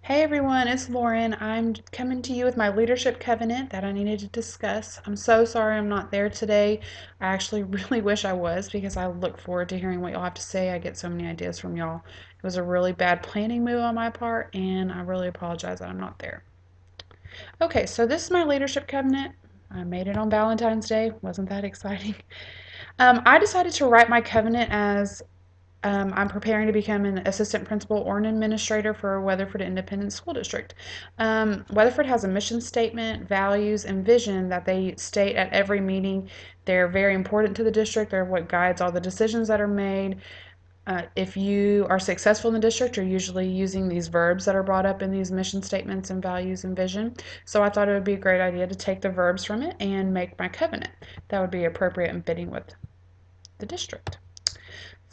Hey everyone, it's Lauren. I'm coming to you with my leadership covenant that I needed to discuss. I'm so sorry I'm not there today. I actually really wish I was because I look forward to hearing what y'all have to say. I get so many ideas from y'all. It was a really bad planning move on my part, and I really apologize that I'm not there. Okay, so this is my leadership covenant. I made it on Valentine's Day. Wasn't that exciting? I decided to write my covenant as I'm preparing to become an assistant principal or an administrator for Weatherford Independent School District. Weatherford has a mission statement, values, and vision that they state at every meeting. They're very important to the district. They're what guides all the decisions that are made. If you are successful in the district, you're usually using these verbs that are brought up in these mission statements and values and vision. So I thought it would be a great idea to take the verbs from it and make my covenant. That would be appropriate and fitting with the district.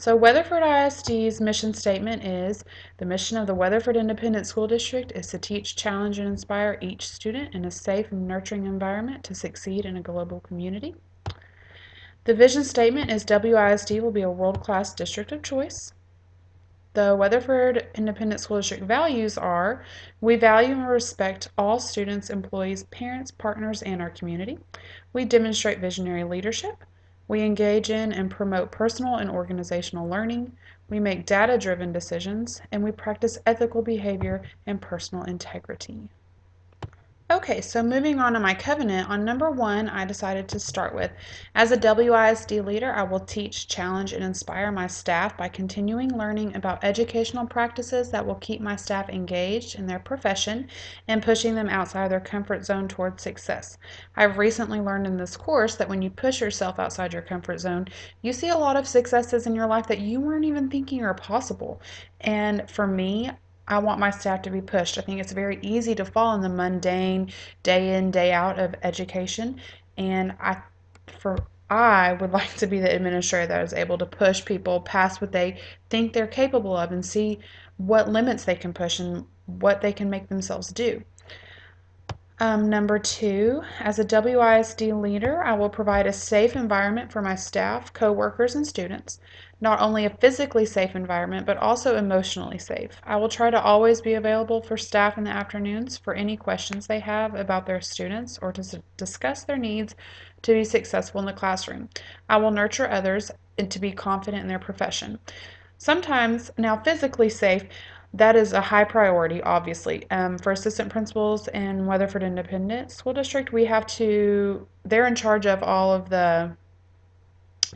So Weatherford ISD's mission statement is the mission of the Weatherford Independent School District is to teach, challenge, and inspire each student in a safe and nurturing environment to succeed in a global community. The vision statement is WISD will be a world-class district of choice. The Weatherford Independent School District values are we value and respect all students, employees, parents, partners, and our community. We demonstrate visionary leadership. We engage in and promote personal and organizational learning. We make data driven decisions. And we practice ethical behavior and personal integrity. Okay, so moving on to my covenant, on number one, I decided to start with, as a WISD leader, I will teach, challenge, and inspire my staff by continuing learning about educational practices that will keep my staff engaged in their profession and pushing them outside their comfort zone towards success. I've recently learned in this course that when you push yourself outside your comfort zone, you see a lot of successes in your life that you weren't even thinking are possible. And for me, I want my staff to be pushed. I think it's very easy to fall in the mundane day in, day out of education. And for I would like to be the administrator that is able to push people past what they think they're capable of and see what limits they can push and what they can make themselves do. Number two, as a WISD leader, I will provide a safe environment for my staff, coworkers, and students. Not only a physically safe environment, but also emotionally safe. I will try to always be available for staff in the afternoons for any questions they have about their students or to discuss their needs to be successful in the classroom. I will nurture others and to be confident in their profession. Sometimes, now physically safe, that is a high priority, obviously. For assistant principals in Weatherford Independent School District, they're in charge of all of the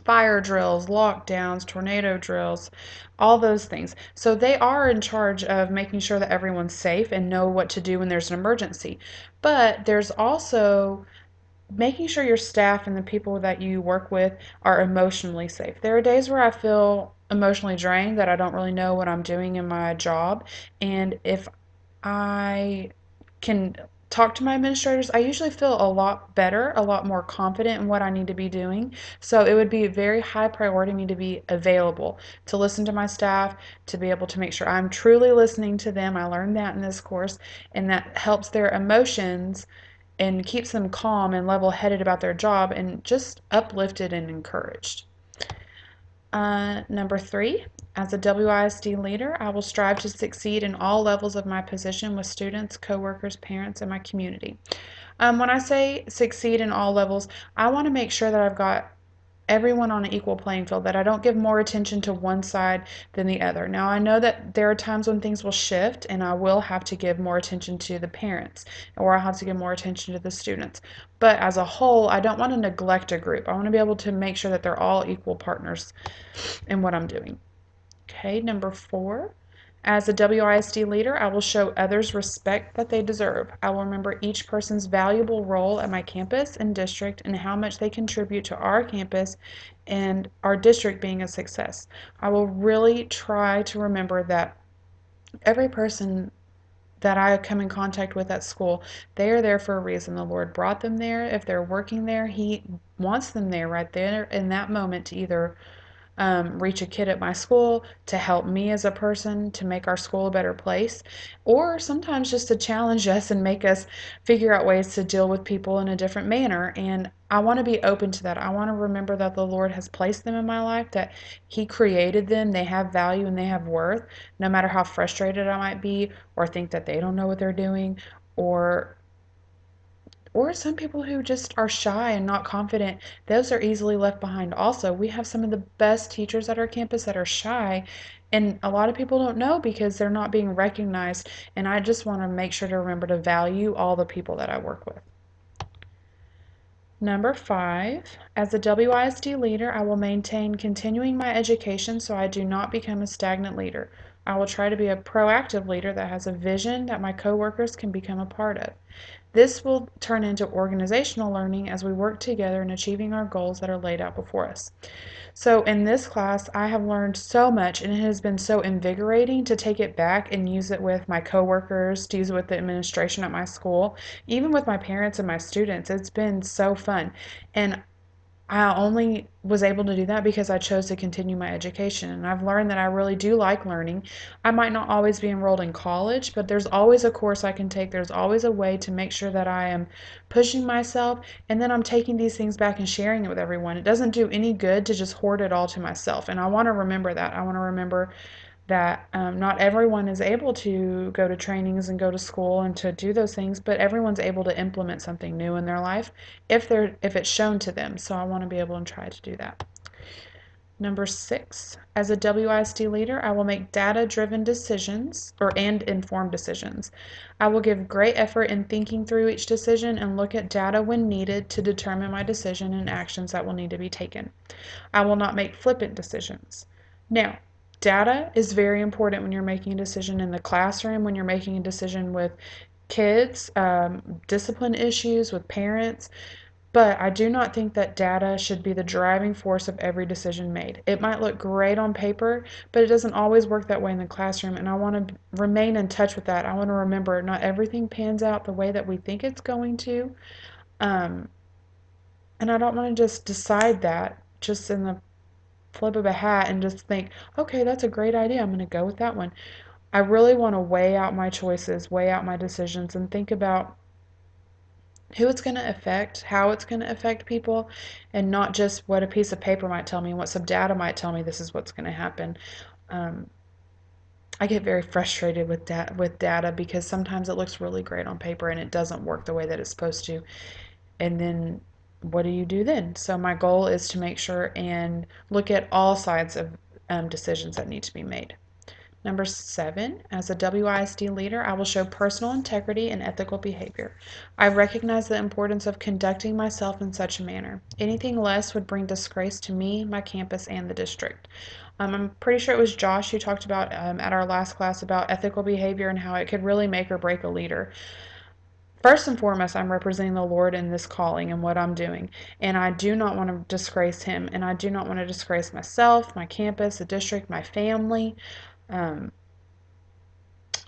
fire drills, lockdowns, tornado drills, all those things. So they are in charge of making sure that everyone's safe and know what to do when there's an emergency. But there's also making sure your staff and the people that you work with are emotionally safe. There are days where I feel emotionally drained that I don't really know what I'm doing in my job. And if I can talk to my administrators, I usually feel a lot better, a lot more confident in what I need to be doing. So it would be a very high priority to me to be available, to listen to my staff, to be able to make sure I'm truly listening to them. I learned that in this course, and that helps their emotions and keeps them calm and level headed about their job and just uplifted and encouraged. Number three, as a WISD leader, I will strive to succeed in all levels of my position with students, coworkers, parents, and my community. When I say succeed in all levels, I want to make sure that I've got everyone on an equal playing field, that I don't give more attention to one side than the other. Now, I know that there are times when things will shift and I will have to give more attention to the parents or I'll have to give more attention to the students. But as a whole, I don't want to neglect a group. I want to be able to make sure that they're all equal partners in what I'm doing. Okay, number four. As a WISD leader, I will show others respect that they deserve. I will remember each person's valuable role at my campus and district and how much they contribute to our campus and our district being a success. I will really try to remember that every person that I come in contact with at school, they are there for a reason. The Lord brought them there. If they're working there, He wants them there right there in that moment to either reach a kid at my school, to help me as a person, to make our school a better place, or sometimes just to challenge us and make us figure out ways to deal with people in a different manner. And I want to be open to that. I want to remember that the Lord has placed them in my life, that He created them, they have value and they have worth, no matter how frustrated I might be or think that they don't know what they're doing, or some people who just are shy and not confident, those are easily left behind also. We have some of the best teachers at our campus that are shy, and a lot of people don't know because they're not being recognized. And I just want to make sure to remember to value all the people that I work with. Number 5, as a WISD leader, I will maintain continuing my education so I do not become a stagnant leader. I will try to be a proactive leader that has a vision that my coworkers can become a part of. This will turn into organizational learning as we work together in achieving our goals that are laid out before us. So, in this class, I have learned so much, and it has been so invigorating to take it back and use it with my coworkers, to use it with the administration at my school, even with my parents and my students. It's been so fun. And I only was able to do that because I chose to continue my education. And I've learned that I really do like learning. I might not always be enrolled in college, but there's always a course I can take. There's always a way to make sure that I am pushing myself, and then I'm taking these things back and sharing it with everyone. It doesn't do any good to just hoard it all to myself. And I want to remember that. I want to remember that not everyone is able to go to trainings and go to school and to do those things, but everyone's able to implement something new in their life if it's shown to them. So I want to be able to try to do that. Number 6, as a WISD leader, I will make data-driven decisions and informed decisions. I will give great effort in thinking through each decision and look at data when needed to determine my decision and actions that will need to be taken. I will not make flippant decisions. Now, data is very important when you're making a decision in the classroom, when you're making a decision with kids, discipline issues with parents. But I do not think that data should be the driving force of every decision made. It might look great on paper, but it doesn't always work that way in the classroom. And I want to remain in touch with that. I want to remember not everything pans out the way that we think it's going to. Um, and I don't want to just decide that just in the flip of a hat and just think, okay, that's a great idea. I'm going to go with that one. I really want to weigh out my choices, weigh out my decisions, and think about who it's going to affect, how it's going to affect people, and not just what a piece of paper might tell me and what some data might tell me this is what's going to happen. Um, I get very frustrated with data because sometimes it looks really great on paper and it doesn't work the way that it's supposed to. And then what do you do then? So my goal is to make sure and look at all sides of decisions that need to be made. Number 7, as a WISD leader, I will show personal integrity and ethical behavior. I recognize the importance of conducting myself in such a manner. Anything less would bring disgrace to me, my campus, and the district. I'm pretty sure it was Josh who talked about at our last class about ethical behavior and how it could really make or break a leader. First and foremost, I'm representing the Lord in this calling and what I'm doing. And I do not want to disgrace Him. And I do not want to disgrace myself, my campus, the district, my family. Um,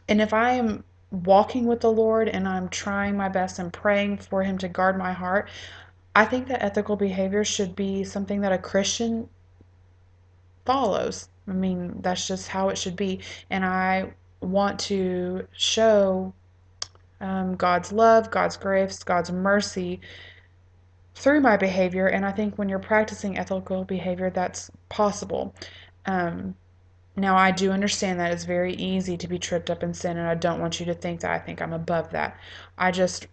and if I am walking with the Lord and I'm trying my best and praying for Him to guard my heart, I think that ethical behavior should be something that a Christian follows. I mean, that's just how it should be. And I want to show God's love, God's grace, God's mercy through my behavior. And I think when you're practicing ethical behavior, that's possible. Um, Now, I do understand that it's very easy to be tripped up in sin, and I don't want you to think that I think I'm above that. I just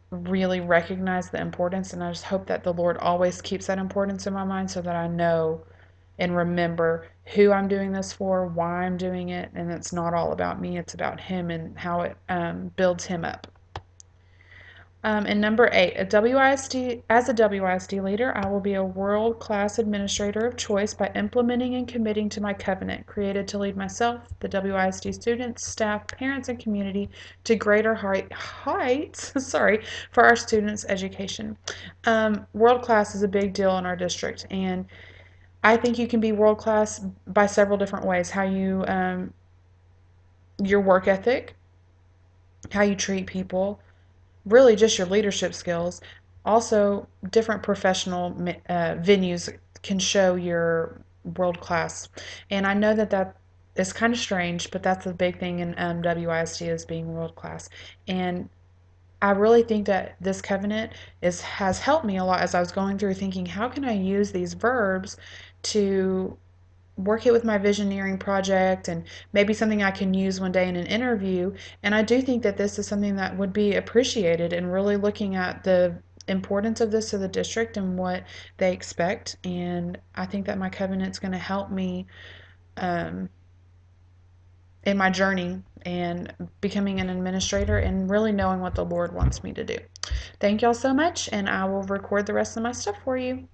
really recognize the importance, and I just hope that the Lord always keeps that importance in my mind so that I know and remember who I'm doing this for, why I'm doing it, and it's not all about me, it's about Him and how it builds Him up. And number 8, as a WISD leader, I will be a world-class administrator of choice by implementing and committing to my covenant, created to lead myself, the WISD students, staff, parents, and community to greater heights, sorry, for our students' education. World-class is a big deal in our district, and I think you can be world-class by several different ways. How you, your work ethic, how you treat people, really just your leadership skills. Also, different professional venues can show your world class. And I know that that is kind of strange, but that's the big thing in WISD is being world class. And I really think that this covenant has helped me a lot as I was going through thinking, how can I use these verbs to work it with my visioneering project and maybe something I can use one day in an interview. And I do think that this is something that would be appreciated, and really looking at the importance of this to the district and what they expect. And I think that my covenant's going to help me um, in my journey and becoming an administrator and really knowing what the Lord wants me to do. Thank y'all so much, and I will record the rest of my stuff for you.